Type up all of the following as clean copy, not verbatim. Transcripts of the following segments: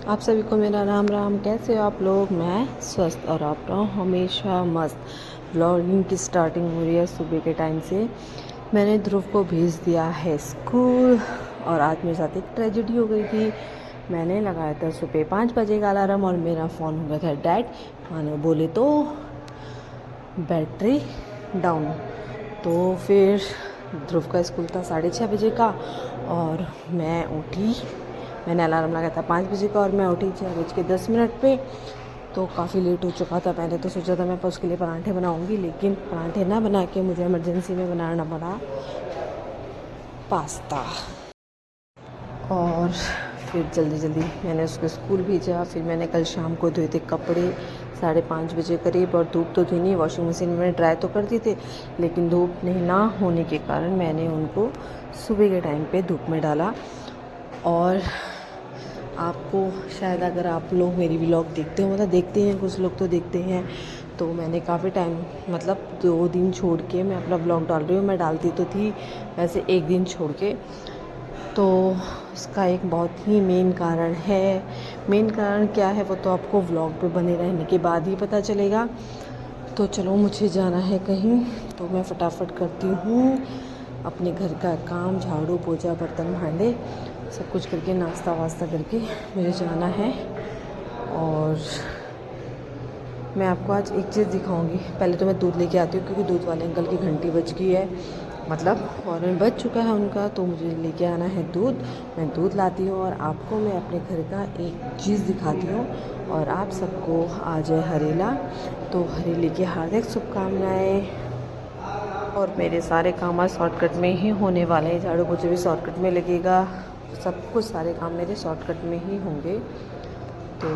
आप सभी को मेरा राम राम। कैसे हो आप लोग? मैं स्वस्थ और आप रहो हमेशा मस्त। व्लॉगिंग की स्टार्टिंग हो रही है सुबह के टाइम से। मैंने ध्रुव को भेज दिया है स्कूल और आज मेरे साथ एक ट्रेजेडी हो गई थी। मैंने लगाया था सुबह 5 बजे का अलार्म और मेरा फ़ोन हो गया था डेड, मानो बोले तो बैटरी डाउन। तो फिर ध्रुव का स्कूल था 6:30 बजे का और मैं उठी। मैंने अलार्म लगाया था 5 बजे का और मैं उठी 6:10 पे। तो काफ़ी लेट हो चुका था। पहले तो सोचा था मैं उसके लिए पराठे बनाऊंगी, लेकिन पराठे ना बना के मुझे इमरजेंसी में बनाना पड़ा पास्ता। और फिर जल्दी जल्दी मैंने उसको स्कूल भेजा। फिर मैंने कल शाम को धोए थे कपड़े 5:30 बजे करीब, और धूप तो थी नहीं, वॉशिंग मशीन में ड्राई तो कर दिए थे, लेकिन धूप नहीं ना होने के कारण मैंने उनको सुबह के टाइम पे धूप में डाला। और आपको शायद, अगर आप लोग मेरी व्लॉग देखते हो, मतलब देखते हैं, कुछ लोग तो देखते हैं, तो मैंने काफ़ी टाइम, मतलब 2 दिन छोड़ के मैं अपना व्लॉग डाल रही हूँ। मैं डालती तो थी वैसे 1 दिन छोड़ के। तो उसका एक बहुत ही मेन कारण है। मेन कारण क्या है वो तो आपको व्लॉग पे बने रहने के बाद ही पता चलेगा। तो चलो, मुझे जाना है कहीं, तो मैं फटाफट करती हूँ अपने घर का काम, झाड़ू पोछा बर्तन भांडे सब कुछ करके, नाश्ता वास्ता करके मुझे जाना है। और मैं आपको आज एक चीज़ दिखाऊंगी। पहले तो मैं दूध लेके आती हूँ, क्योंकि दूध वाले अंकल की घंटी बज गई है, मतलब फ़ौरन बज चुका है उनका, तो मुझे लेके आना है दूध। मैं दूध लाती हूँ और आपको मैं अपने घर का एक चीज़ दिखाती हूँ। और आप सबको आज है हरेला, तो हरेले की हार्दिक शुभकामनाएँ। और मेरे सारे काम आज शॉर्टकट में ही होने वाले हैं। झाड़ू पोछे भी शॉर्टकट में लगेगा, सब कुछ सारे काम मेरे शॉर्टकट में ही होंगे। तो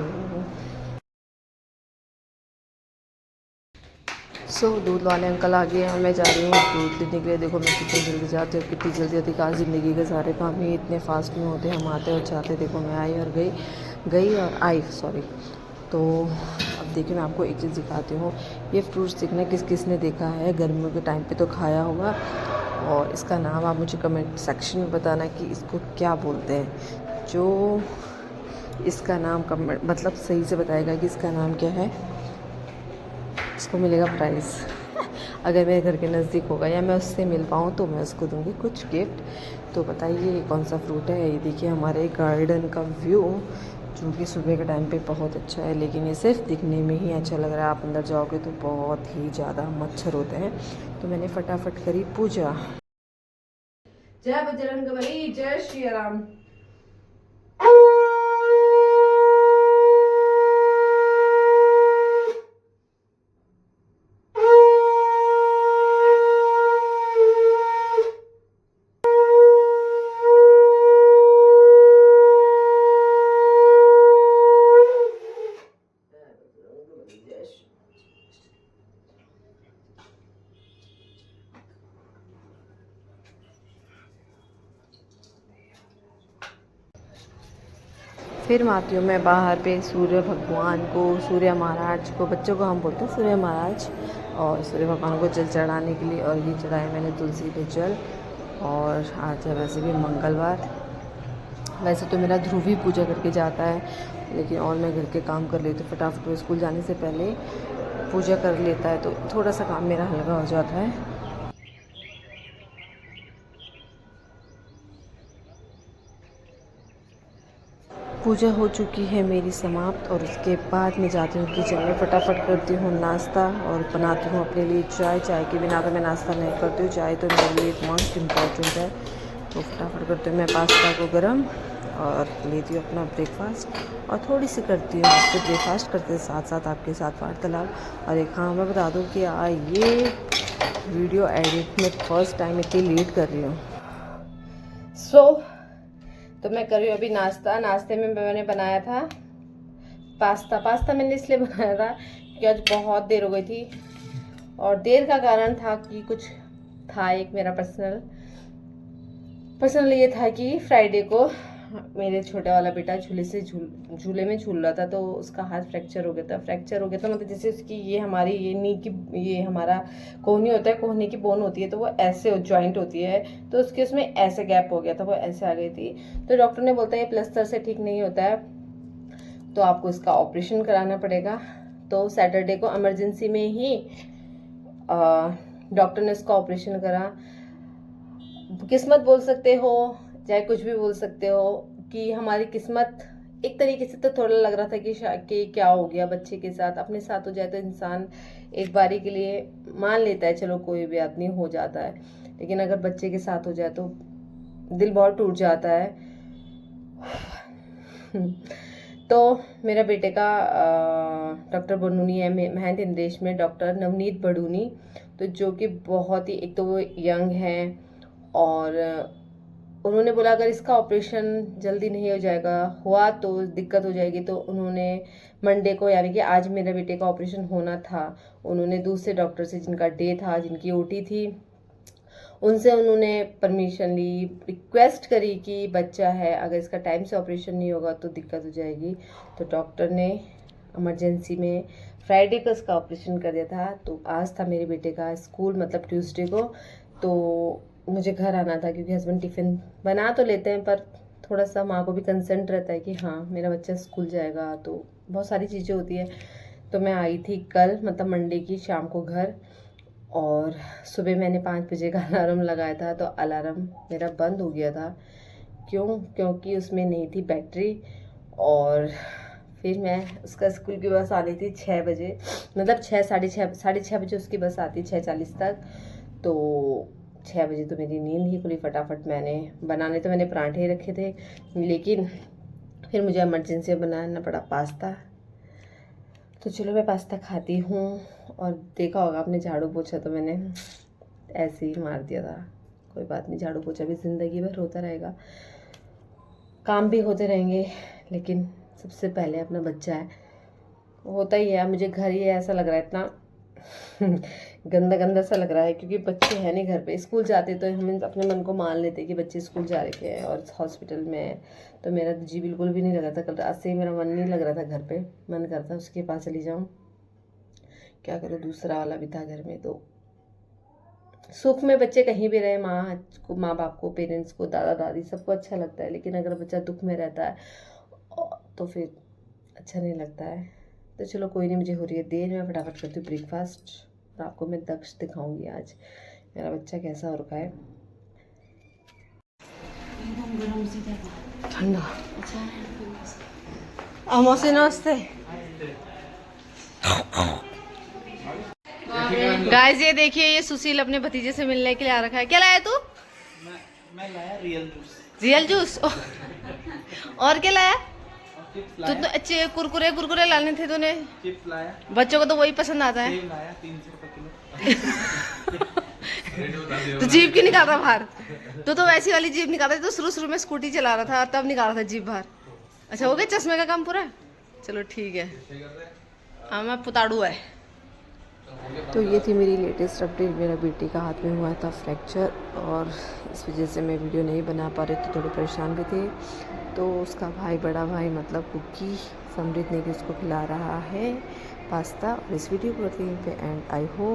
दूध वाले अंकल आ गए हैं, मैं जा रही हूँ दूध लेने के लिए। देखो मैं कितनी जल्दी जाती हूँ, कितनी जल्दी होती। कहाँ ज़िंदगी के सारे काम ही इतने फास्ट में होते, हम आते और जाते। देखो मैं आई और गई और आई, सॉरी। तो अब देखिए, मैं आपको एक चीज़ दिखाती हूँ। ये फ्रूट्स देखना, किस किस ने देखा है, गर्मियों के टाइम पे तो खाया होगा। और इसका नाम आप मुझे कमेंट सेक्शन में बताना कि इसको क्या बोलते हैं। जो इसका नाम कमेंट, मतलब सही से बताएगा कि इसका नाम क्या है, उसको मिलेगा प्राइज़। अगर मेरे घर के नज़दीक होगा या मैं उससे मिल पाऊँ तो मैं उसको दूँगी कुछ गिफ्ट। तो बताइए ये कौन सा फ्रूट है। ये देखिए हमारे गार्डन का व्यू, जो कि सुबह के टाइम पे बहुत अच्छा है, लेकिन ये सिर्फ दिखने में ही अच्छा लग रहा है। आप अंदर जाओगे तो बहुत ही ज़्यादा मच्छर होते हैं। तो मैंने फटाफट करी पूजा। जय बजरंगबली, जय श्री राम। फिर आती हूँ मैं बाहर पे सूर्य भगवान को, सूर्य महाराज को, बच्चों को हम बोलते हैं सूर्य महाराज, और सूर्य भगवान को जल चढ़ाने के लिए। और ये चढ़ाया मैंने तुलसी पे जल। और आज है वैसे भी मंगलवार। वैसे तो मेरा ध्रुव ही पूजा करके जाता है, लेकिन और मैं घर के काम कर लेती हूँ फटाफट। वो स्कूल जाने से पहले पूजा कर लेता है, तो थोड़ा सा काम मेरा हल्का हो जाता है। पूजा हो चुकी है मेरी समाप्त, और उसके बाद मैं जाती हूँ किचन में, फटाफट करती हूँ नाश्ता और बनाती हूँ अपने लिए चाय। चाय के बिना तो मैं नाश्ता नहीं करती हूँ, चाय तो मेरे लिए मोस्ट इम्पॉर्टेंट है। तो फटाफट करती हूँ मैं पास्ता को गर्म और लेती हूँ अपना ब्रेकफास्ट। और थोड़ी सी करती हूँ आपसे ब्रेकफास्ट करते साथ साथ आपके साथ वार्तालाप। और एक हाँ मैं बता दूँ कि ये वीडियो एडिट में फ़र्स्ट टाइम इतनी लेट कर रही हूँ। तो मैं कर रही हूँ अभी नाश्ता। नाश्ते में मैंने बनाया था पास्ता मैंने इसलिए बनाया था कि आज बहुत देर हो गई थी, और देर का कारण था कि कुछ था एक मेरा पर्सनल ये था कि फ्राइडे को मेरे छोटा वाला बेटा झूले में झूल रहा था, तो उसका हाथ फ्रैक्चर हो गया था। मतलब जैसे उसकी ये हमारी ये नी की, ये हमारा कोहनी होता है, कोहनी की बोन होती है, तो वो ऐसे जॉइंट होती है, तो उसके उसमें ऐसे गैप हो गया था, वो ऐसे आ गई थी। तो डॉक्टर ने बोलता है ये प्लास्टर से ठीक नहीं होता है, तो आपको इसका ऑपरेशन कराना पड़ेगा। तो सैटरडे को इमरजेंसी में ही डॉक्टर ने इसका ऑपरेशन करा। किस्मत बोल सकते हो, चाहे कुछ भी बोल सकते हो, कि हमारी किस्मत एक तरीके से तो थोड़ा लग रहा था कि क्या हो गया बच्चे के साथ। अपने साथ हो जाए तो इंसान एक बारी के लिए मान लेता है, चलो कोई भी आदमी हो जाता है, लेकिन अगर बच्चे के साथ हो जाए तो दिल बहुत टूट जाता है। तो मेरा बेटे का डॉक्टर बडूनी है महंत इंद्रेश में, डॉक्टर नवनीत बडूनी, तो जो कि बहुत ही, एक तो वो यंग हैं और उन्होंने बोला अगर इसका ऑपरेशन जल्दी नहीं हो जाएगा, हुआ तो दिक्कत हो जाएगी। तो उन्होंने मंडे को, यानी कि आज मेरे बेटे का ऑपरेशन होना था, उन्होंने दूसरे डॉक्टर से जिनका डे था, जिनकी ओटी थी, उनसे उन्होंने परमिशन ली, रिक्वेस्ट करी कि बच्चा है, अगर इसका टाइम से ऑपरेशन नहीं होगा तो दिक्कत हो जाएगी। तो डॉक्टर ने इमरजेंसी में फ्राइडे को इसका ऑपरेशन कर दिया था। तो आज था मेरे बेटे का स्कूल, मतलब ट्यूसडे को। तो मुझे घर आना था क्योंकि हस्बैंड टिफ़िन बना तो लेते हैं, पर थोड़ा सा माँ को भी कंसर्न रहता है कि हाँ मेरा बच्चा स्कूल जाएगा, तो बहुत सारी चीज़ें होती है। तो मैं आई थी कल, मतलब मंडे की शाम को घर, और सुबह मैंने 5 बजे का अलार्म लगाया था, तो अलार्म मेरा बंद हो गया था। क्योंकि उसमें नहीं थी बैटरी। और फिर मैं, उसका स्कूल की बस आनी थी 6 बजे, मतलब 6, साढ़े छः बजे उसकी बस आती, 6:40 तक। तो 6 बजे तो मेरी नींद ही खुली। फटाफट मैंने पराठे रखे थे, लेकिन फिर मुझे इमरजेंसी में बनाना पड़ा पास्ता। तो चलो मैं पास्ता खाती हूँ। और देखा होगा आपने, झाड़ू पोछा तो मैंने ऐसे ही मार दिया था। कोई बात नहीं, झाड़ू पोछा भी ज़िंदगी भर होता रहेगा, काम भी होते रहेंगे, लेकिन सबसे पहले अपना बच्चा है, होता ही है। मुझे घर ही ऐसा लग रहा है, इतना गंदा गंदा सा लग रहा है, क्योंकि बच्चे हैं नहीं घर पे। स्कूल जाते तो हम अपने मन को मान लेते कि बच्चे स्कूल जा रखे हैं और हॉस्पिटल में है। तो मेरा जी बिल्कुल भी नहीं लग रहा था कल रात से, मेरा मन नहीं लग रहा था घर पे, मन करता उसके पास चली जाऊँ। क्या करूँ, दूसरा वाला भी था घर में। तो सुख में बच्चे कहीं भी रहे, माँ बाप को, पेरेंट्स को, दादा दादी, सबको अच्छा लगता है, लेकिन अगर बच्चा दुख में रहता है तो फिर अच्छा नहीं लगता है। तो चलो कोई नहीं, मुझे हो रही है देर, मैं फटाफट करती हूँ ब्रेकफास्ट और आपको मैं दक्ष दिखाऊंगी आज मेरा बच्चा कैसा हो रखा है। ठंडा आमोसे नमस्ते गाइस, ये देखिए, ये सुशील अपने भतीजे से मिलने के लिए आ रखा है। क्या लाया तू? मैं लाया रियल जूस और क्या लाया? तो अच्छे कुरकुरे लाने थे तूने। चिप्स लाया, बच्चों को तो वही पसंद आता है। सेब लाया 300 रुपए किलो। तो जीप क्यों निकाल रहा बाहर? तो वैसी वाली जीप निकाल रहा था, तो शुरू में स्कूटी चला रहा था, तब निकाल रहा था जीप बाहर। अच्छा, हो गया चश्मे का काम पूरा? चलो ठीक है, हाँ मैं पुताड़ू है। तो ये थी मेरी लेटेस्ट अपडेट। मेरा बेटे का हाथ में हुआ था फ्रैक्चर, और इस वजह से मैं वीडियो नहीं बना पा रही थी, थोड़े परेशान भी थे। तो उसका भाई, बड़ा भाई मतलब कुकी, समृद्ध ने भी उसको खिला रहा है पास्ता। और इस वीडियो को करते हैं पे एंड। I hope